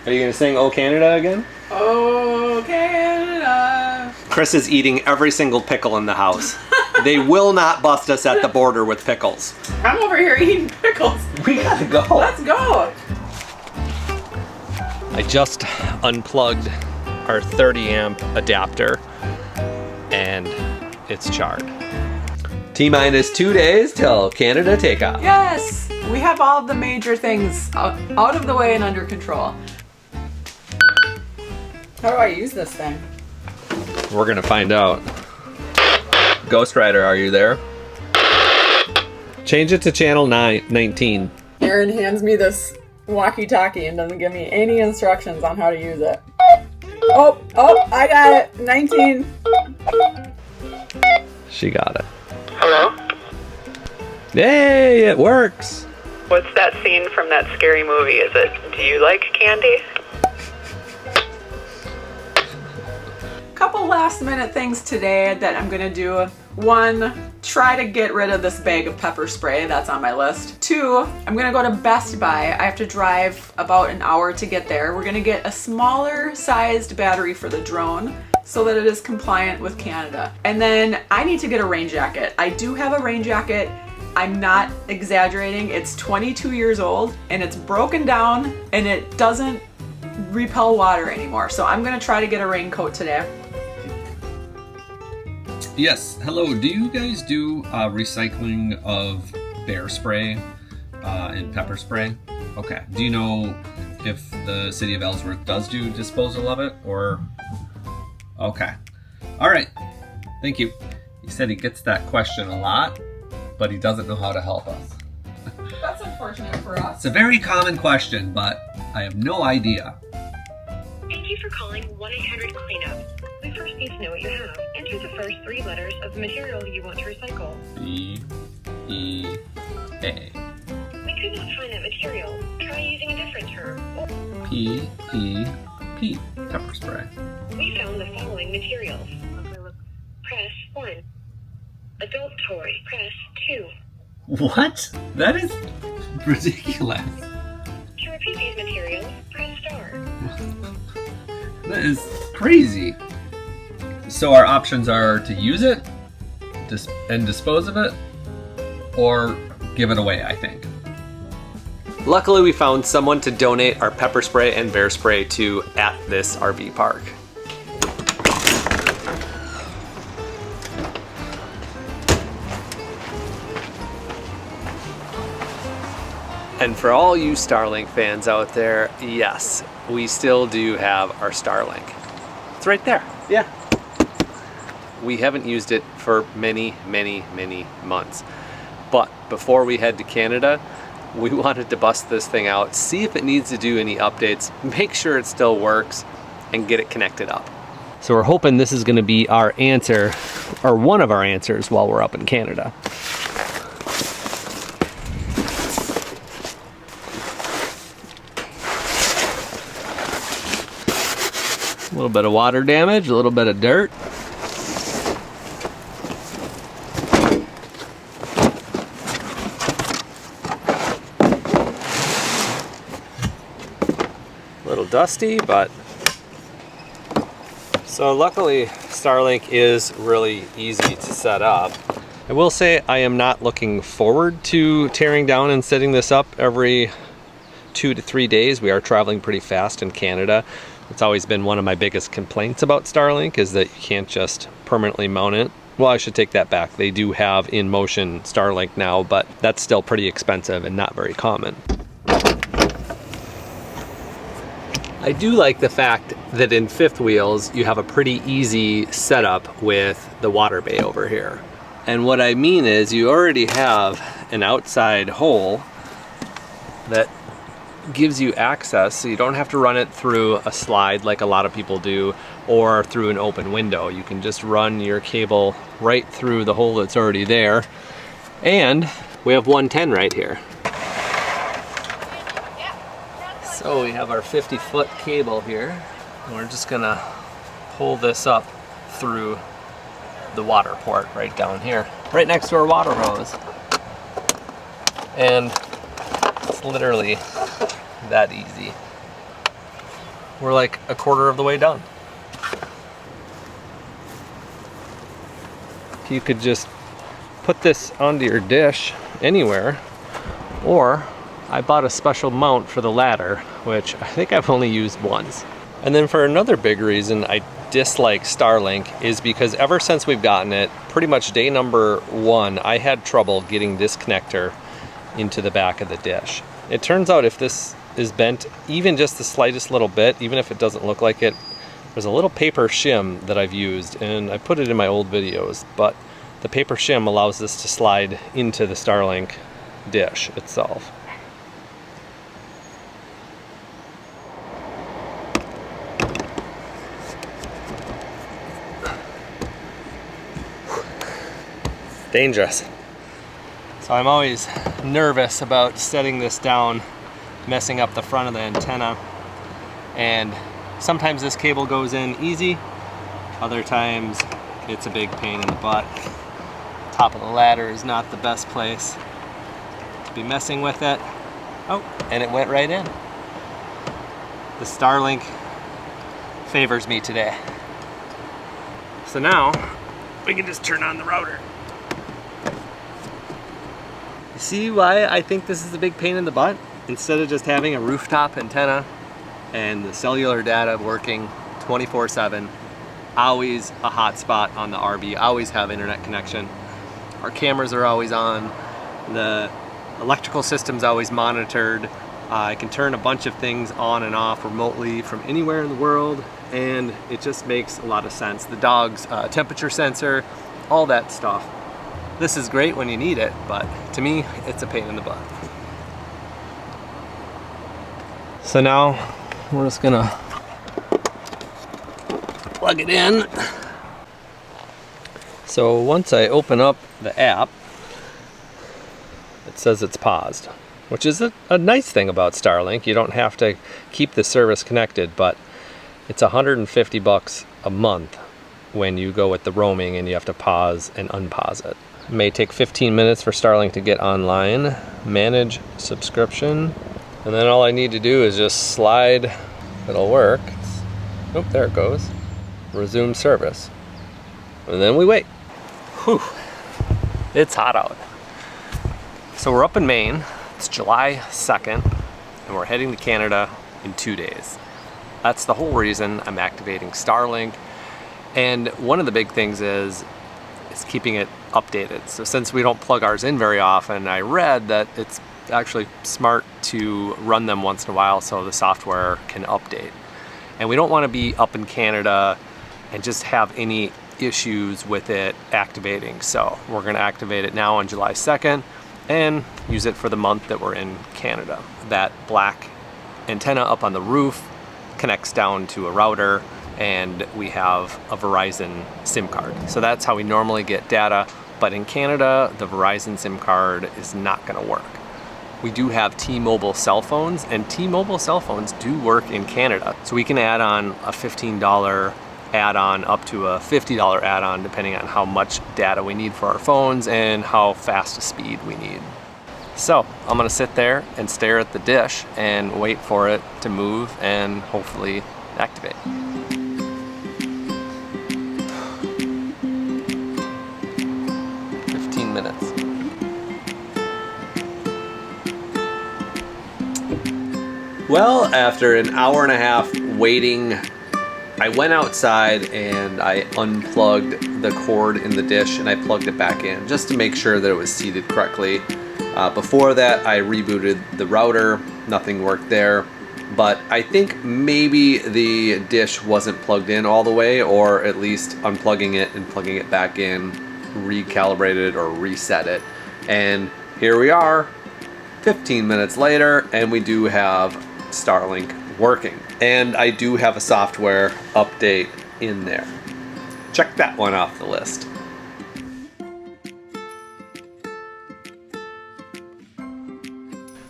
Are you gonna sing "Oh Canada" again? Oh Canada. Chris is eating every single pickle in the house. They will not bust us at the border with pickles. I'm over here eating pickles. We gotta go. Let's go. I just unplugged our 30 amp adapter and it's charged. T-minus 2 days till Canada takeoff. Yes, we have all the major things out of the way and under control. How do I use this thing? We're gonna find out. Ghost Rider, are you there? Change it to channel 19. Aaron hands me this walkie-talkie and doesn't give me any instructions on how to use it. Oh, I got it. 19. She got it. Hello? Yay, it works. What's that scene from that scary movie? Is it, do you like candy? Couple last minute things today that I'm gonna do. One, try to get rid of this bag of pepper spray. That's on my list. Two, I'm gonna go to Best Buy. I have to drive about an hour to get there. We're gonna get a smaller sized battery for the drone so that it is compliant with Canada. And then I need to get a rain jacket. I do have a rain jacket. I'm not exaggerating. It's 22 years old and it's broken down and it doesn't repel water anymore. So I'm gonna try to get a raincoat today. Yes, hello. Do you guys do recycling of bear spray and pepper spray? Okay. Do you know if the city of Ellsworth does do disposal of it or? Okay. All right. Thank you. He said he gets that question a lot, but he doesn't know how to help us. That's unfortunate for us. It's a very common question, but I have no idea. Thank you for calling 1-800-CLEANUP. We first need to know what you have. Enter the first 3 letters of the material you want to recycle. P-E-A. We could not find that material. Try using a different term. P-E-P. Pepper spray. We found the following materials. Press 1. Adult toy. Press 2. What? That is ridiculous. To repeat these materials, press star. That is crazy. So our options are to use it and dispose of it, or give it away, I think. Luckily, we found someone to donate our pepper spray and bear spray to at this RV park. And for all you Starlink fans out there, yes, we still do have our Starlink. It's right there. Yeah. We haven't used it for many, many, many months. But before we head to Canada, we wanted to bust this thing out, see if it needs to do any updates, make sure it still works, and get it connected up. So we're hoping this is going to be our answer, or one of our answers, while we're up in Canada. A little bit of water damage, a little bit of dirt. A little dusty, but so luckily Starlink is really easy to set up. I will say I am not looking forward to tearing down and setting this up every 2 to 3 days. We are traveling pretty fast in Canada. It's always been one of my biggest complaints about Starlink is that you can't just permanently mount it. Well, I should take that back. They do have in motion Starlink now, but that's still pretty expensive and not very common. I do like the fact that in fifth wheels, you have a pretty easy setup with the water bay over here. And what I mean is you already have an outside hole that gives you access, so you don't have to run it through a slide like a lot of people do or through an open window. You can just run your cable right through the hole that's already there. And we have 110 right here. So we have our 50-foot cable here. And we're just gonna pull this up through the water port right down here, right next to our water hose. And it's literally that easy. we're like a quarter of the way done. You could just put this onto your dish anywhere, or I bought a special mount for the ladder, which I think I've only used once. And then for another big reason I dislike Starlink is because ever since we've gotten it, pretty much day number 1, I had trouble getting this connector into the back of the dish. It turns out if this is bent even just the slightest little bit, even if it doesn't look like it, there's a little paper shim that I've used, and I put it in my old videos, but the paper shim allows this to slide into the Starlink dish itself. Dangerous. So I'm always nervous about setting this down, messing up the front of the antenna, and sometimes this cable goes in easy, other times it's a big pain in the butt. Top of the ladder is not the best place to be messing with it. Oh, and it went right in. The Starlink favors me today. So now we can just turn on the router. You see why I think this is a big pain in the butt? Instead of just having a rooftop antenna and the cellular data working 24/7, always a hotspot on the RV, always have internet connection. Our cameras are always on, the electrical system's always monitored. I can turn a bunch of things on and off remotely from anywhere in the world, and it just makes a lot of sense. The dog's temperature sensor, all that stuff. This is great when you need it, but to me, it's a pain in the butt. So now we're just gonna plug it in. So once I open up the app, it says it's paused, which is a nice thing about Starlink. You don't have to keep the service connected, but it's $150 a month when you go with the roaming and you have to pause and unpause it. It may take 15 minutes for Starlink to get online. Manage subscription. And then all I need to do is just slide, it'll work. Oh, there it goes. Resume service. And then we wait. Whew, it's hot out. So we're up in Maine, it's July 2nd, and we're heading to Canada in 2 days. That's the whole reason I'm activating Starlink. And one of the big things is keeping it updated. So since we don't plug ours in very often, I read that it's actually smart to run them once in a while so the software can update. And we don't want to be up in Canada and just have any issues with it activating. So we're going to activate it now on July 2nd and use it for the month that we're in Canada. That black antenna up on the roof connects down to a router, and we have a Verizon SIM card. So that's how we normally get data, but in Canada, the Verizon SIM card is not gonna work. We do have T-Mobile cell phones, and T-Mobile cell phones do work in Canada. So we can add on a $15 add-on up to a $50 add-on depending on how much data we need for our phones and how fast a speed we need. So I'm gonna sit there and stare at the dish and wait for it to move and hopefully activate. 15 minutes. Well, after an hour and a half waiting, I went outside and I unplugged the cord in the dish and I plugged it back in just to make sure that it was seated correctly. Before that, I rebooted the router. Nothing worked there. But I think maybe the dish wasn't plugged in all the way, or at least unplugging it and plugging it back in recalibrated or reset it. And here we are, 15 minutes later, and we do have Starlink working. And I do have a software update in there. Check that one off the list.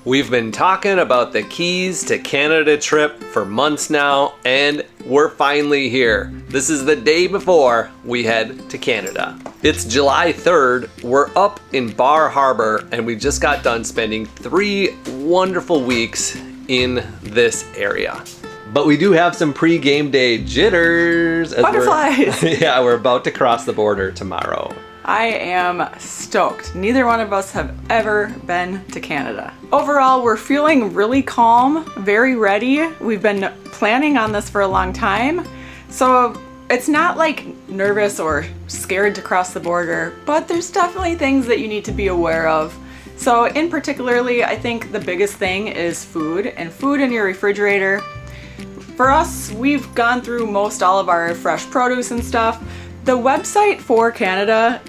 We've been talking about the Keys to Canada trip for months now, and we're finally here. This is the day before we head to Canada. It's July 3rd, we're up in Bar Harbor, and we just got done spending 3 wonderful weeks in this area. But we do have some pre-game day jitters. As Butterflies. Yeah, we're about to cross the border tomorrow. I am stoked. Neither one of us have ever been to Canada. Overall, we're feeling really calm, very ready. We've been planning on this for a long time. So it's not like nervous or scared to cross the border, but there's definitely things that you need to be aware of. So in particularly, I think the biggest thing is food and food in your refrigerator. For us, we've gone through most all of our fresh produce and stuff. The website for Canada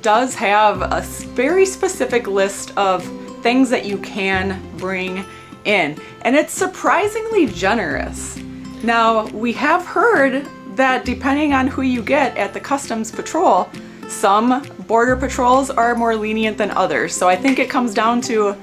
does have a very specific list of things that you can bring in, and it's surprisingly generous. Now, we have heard that depending on who you get at the Customs Patrol, some border patrols are more lenient than others. So I think it comes down to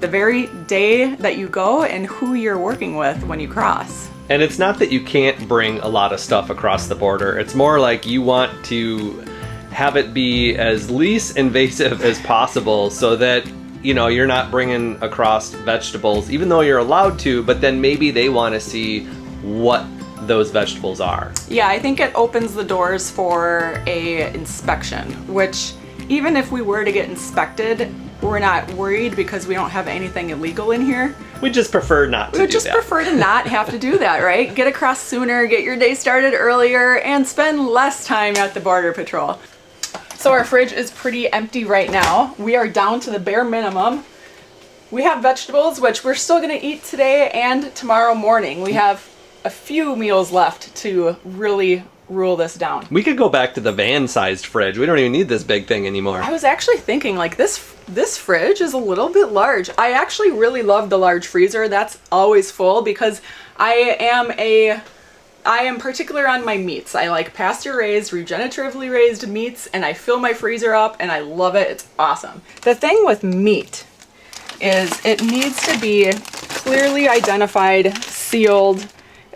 the very day that you go and who you're working with when you cross. And it's not that you can't bring a lot of stuff across the border. It's more like you want to have it be as least invasive as possible so that, you know, you're not bringing across vegetables, even though you're allowed to, but then maybe they want to see what those vegetables are. Yeah, I think it opens the doors for a inspection, which even if we were to get inspected, we're not worried because we don't have anything illegal in here. We just prefer not to do that. We just prefer to not have to do that, right? Get across sooner, get your day started earlier, and spend less time at the Border Patrol. So our fridge is pretty empty right now. We are down to the bare minimum. We have vegetables, which we're still gonna eat today and tomorrow morning. We have a few meals left to really rule this down. We could go back to the van-sized fridge. We don't even need this big thing anymore. I was actually thinking, like, this fridge is a little bit large. I actually really love the large freezer. That's always full because I am particular on my meats. I like pasture-raised, regeneratively raised meats, and I fill my freezer up, and I love it. It's awesome. The thing with meat is it needs to be clearly identified, sealed.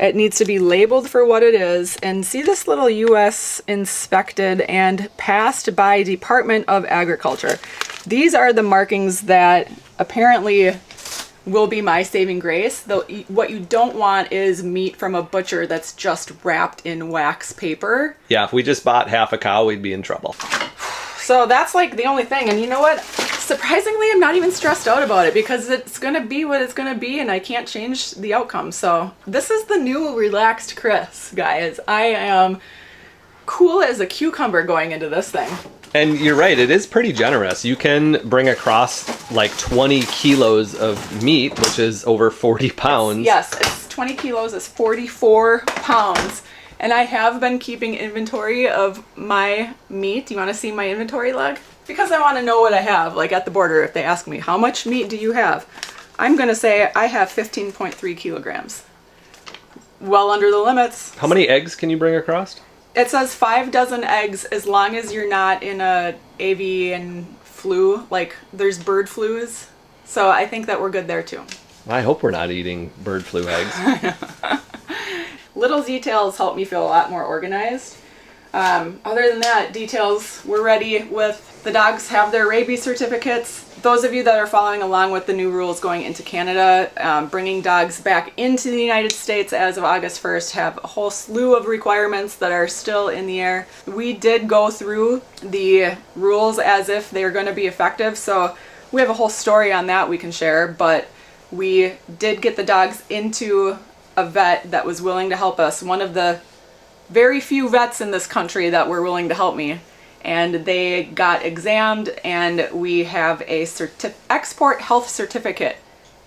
It needs to be labeled for what it is. And see this little US inspected and passed by Department of Agriculture. These are the markings that apparently will be my saving grace. Though what you don't want is meat from a butcher that's just wrapped in wax paper. Yeah, if we just bought half a cow, we'd be in trouble. So that's like the only thing. And you know what? Surprisingly, I'm not even stressed out about it because it's gonna be what it's gonna be and I can't change the outcome. So this is the new relaxed Chris, guys. I am cool as a cucumber going into this thing. And you're right, it is pretty generous. You can bring across like 20 kilos of meat, which is over 40 pounds. Yes, it's 20 kilos, it's 44 pounds. And I have been keeping inventory of my meat. Do you want to see my inventory log? Because I want to know what I have, like at the border, if they ask me, how much meat do you have? I'm going to say I have 15.3 kilograms. Well under the limits. How many eggs can you bring across? It says 5 dozen eggs as long as you're not in a avian flu, like there's bird flus. So I think that we're good there too. I hope we're not eating bird flu eggs. Little details help me feel a lot more organized. Other than that, details, we're ready with the dogs have their rabies certificates. Those of you that are following along with the new rules going into Canada, bringing dogs back into the United States as of August 1st have a whole slew of requirements that are still in the air. We did go through the rules as if they're going to be effective, so we have a whole story on that we can share, but we did get the dogs into a vet that was willing to help us. One of the very few vets in this country that were willing to help me. And they got examined and we have a export health certificate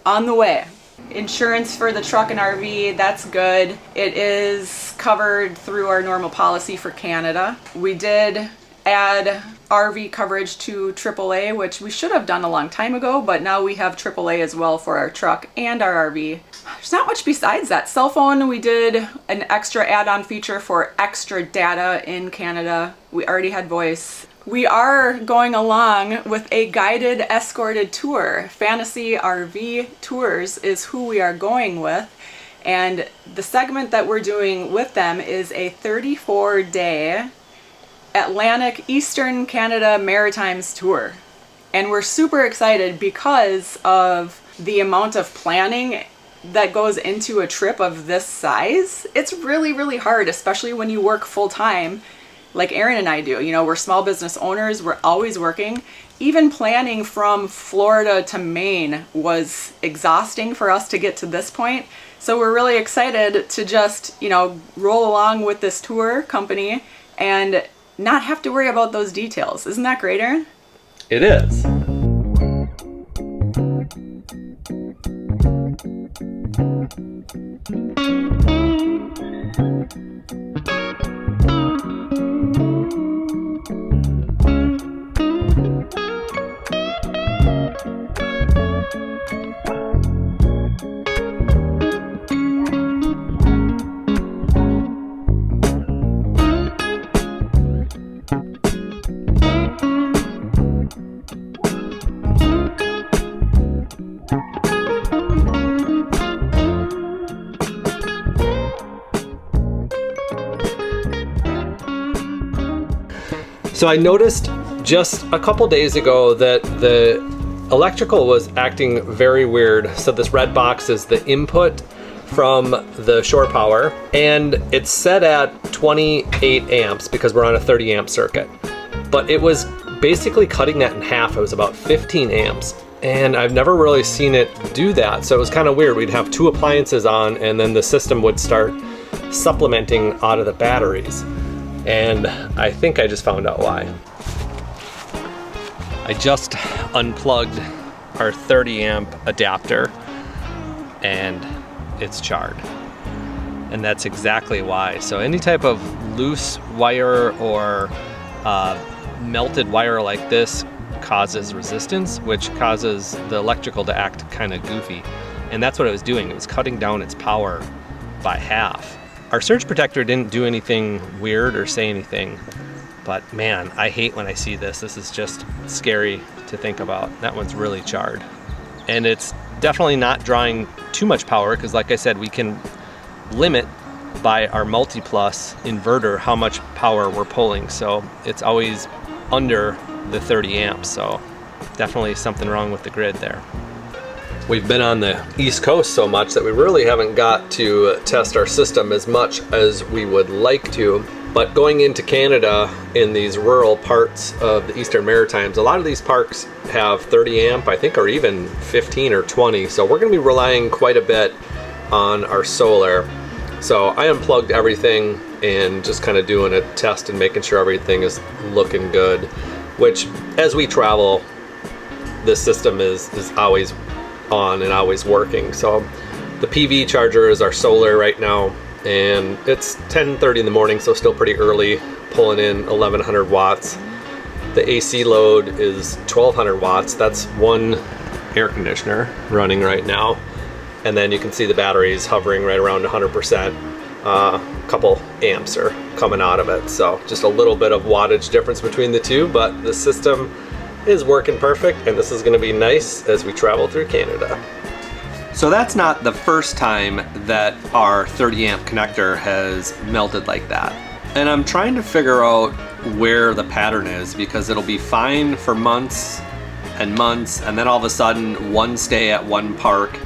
on the way. Insurance for the truck and RV, that's good. It is covered through our normal policy for Canada. We did add RV coverage to AAA, which we should have done a long time ago, but now we have AAA as well for our truck and our RV. There's not much besides that. Cell phone, we did an extra add-on feature for extra data in Canada. We already had voice. We are going along with a guided escorted tour. Fantasy RV Tours is who we are going with. And the segment that we're doing with them is a 34-day Atlantic Eastern Canada Maritimes tour. And we're super excited because of the amount of planning that goes into a trip of this size. It's really, really hard, especially when you work full time like Aaron and I do. You know, we're small business owners, we're always working. Even planning from Florida to Maine was exhausting for us to get to this point. So we're really excited to just, you know, roll along with this tour company and not have to worry about those details. Isn't that great, Aaron? It is. So I noticed just a couple days ago that the electrical was acting very weird. So this red box is the input from the shore power, and it's set at 28 amps because we're on a 30 amp circuit. But it was basically cutting that in half. It was about 15 amps. And I've never really seen it do that. So it was kind of weird. We'd have two appliances on and then the system would start supplementing out of the batteries. And I think I just found out why. I just unplugged our 30 amp adapter and it's charred. And that's exactly why. So any type of loose wire or melted wire like this causes resistance, which causes the electrical to act kind of goofy. And that's what it was doing. It was cutting down its power by half. Our surge protector didn't do anything weird or say anything, but man, I hate when I see this. This is just scary to think about. That one's really charred. And it's definitely not drawing too much power because like I said, we can limit by our multi-plus inverter how much power we're pulling. So it's always under the 30 amps. So definitely something wrong with the grid there. We've been on the East Coast so much that we really haven't got to test our system as much as we would like to. But going into Canada in these rural parts of the Eastern Maritimes, a lot of these parks have 30 amp, I think, or even 15 or 20. So we're going to be relying quite a bit on our solar. So I unplugged everything and just kind of doing a test and making sure everything is looking good, which as we travel, this system is always on and always working. So the PV charger is our solar right now, and it's 10:30 in the morning, so still pretty early, pulling in 1100 watts. The AC load is 1200 watts. That's one air conditioner running right now. And then you can see the batteries hovering right around 100%. A couple amps are coming out of it. So just a little bit of wattage difference between the two, but the system is working perfect, and this is going to be nice as we travel through Canada. So that's not the first time that our 30 amp connector has melted like that. And I'm trying to figure out where the pattern is, because it'll be fine for months and months, and then all of a sudden one stay at one park,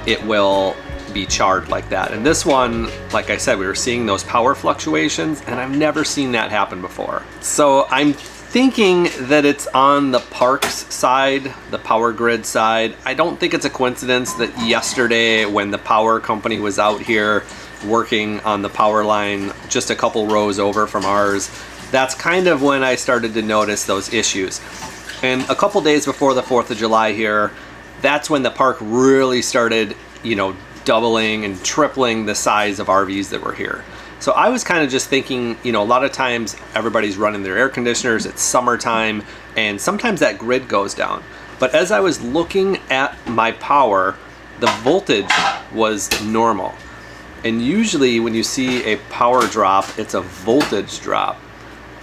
it will be charred like that. And this one, like I said, we were seeing those power fluctuations, and I've never seen that happen before. So I'm thinking that it's on the parks side, the power grid side. I don't think it's a coincidence that yesterday when the power company was out here working on the power line just a couple rows over from ours, that's kind of when I started to notice those issues. And a couple days before the 4th of July here, that's when the park really started, you know, doubling and tripling the size of RVs that were here. So I was kind of just thinking, you know, a lot of times everybody's running their air conditioners, it's summertime, and sometimes that grid goes down. But as I was looking at my power, the voltage was normal. And usually when you see a power drop, it's a voltage drop,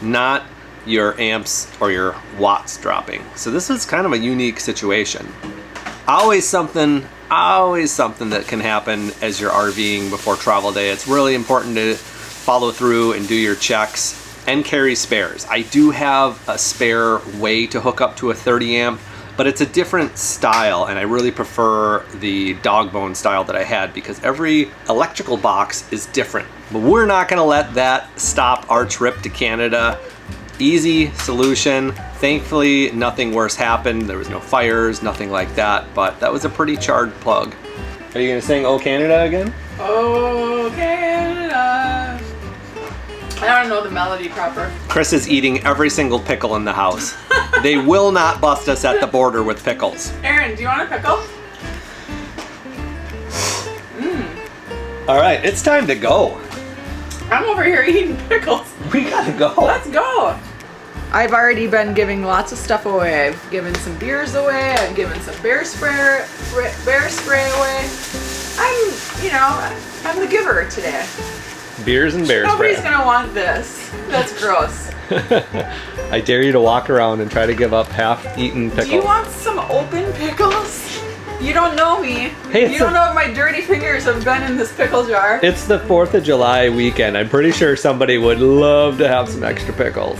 not your amps or your watts dropping. So this is kind of a unique situation. Always something that can happen as you're RVing before travel day. It's really important to follow through and do your checks and carry spares. I do have a spare way to hook up to a 30 amp but it's a different style, and I really prefer the dog bone style that I had because every electrical box is different. But we're not gonna let that stop our trip to Canada. Easy solution. Thankfully, nothing worse happened. There was no fires, nothing like that, but that was a pretty charred plug. Are you gonna sing "Oh Canada" again? Oh, Canada. I don't know the melody proper. Chris is eating every single pickle in the house. They will not bust us at the border with pickles. Aaron, do you want a pickle? All right, it's time to go. I'm over here eating pickles. We gotta go. Let's go. I've already been giving lots of stuff away. I've given some beers away. I've given some bear spray away. I'm the giver today. Beers and bear Nobody's spray. gonna want this. That's gross. I dare you to walk around and try to give up half-eaten pickles. Do you want some open pickles? You don't know me. Hey, you don't know if my dirty fingers have been in this pickle jar. It's the 4th of July weekend. I'm pretty sure somebody would love to have some extra pickles.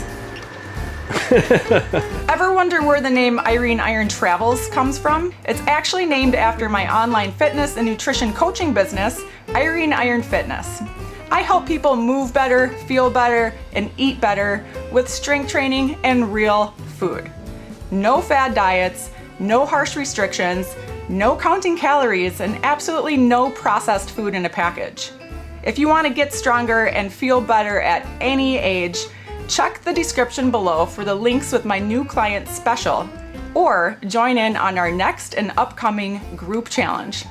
Ever wonder where the name Irene Iron Travels comes from? It's actually named after my online fitness and nutrition coaching business, Irene Iron Fitness. I help people move better, feel better, and eat better with strength training and real food. No fad diets, no harsh restrictions, no counting calories, and absolutely no processed food in a package. If you want to get stronger and feel better at any age, check the description below for the links with my new client special, or join in on our next and upcoming group challenge.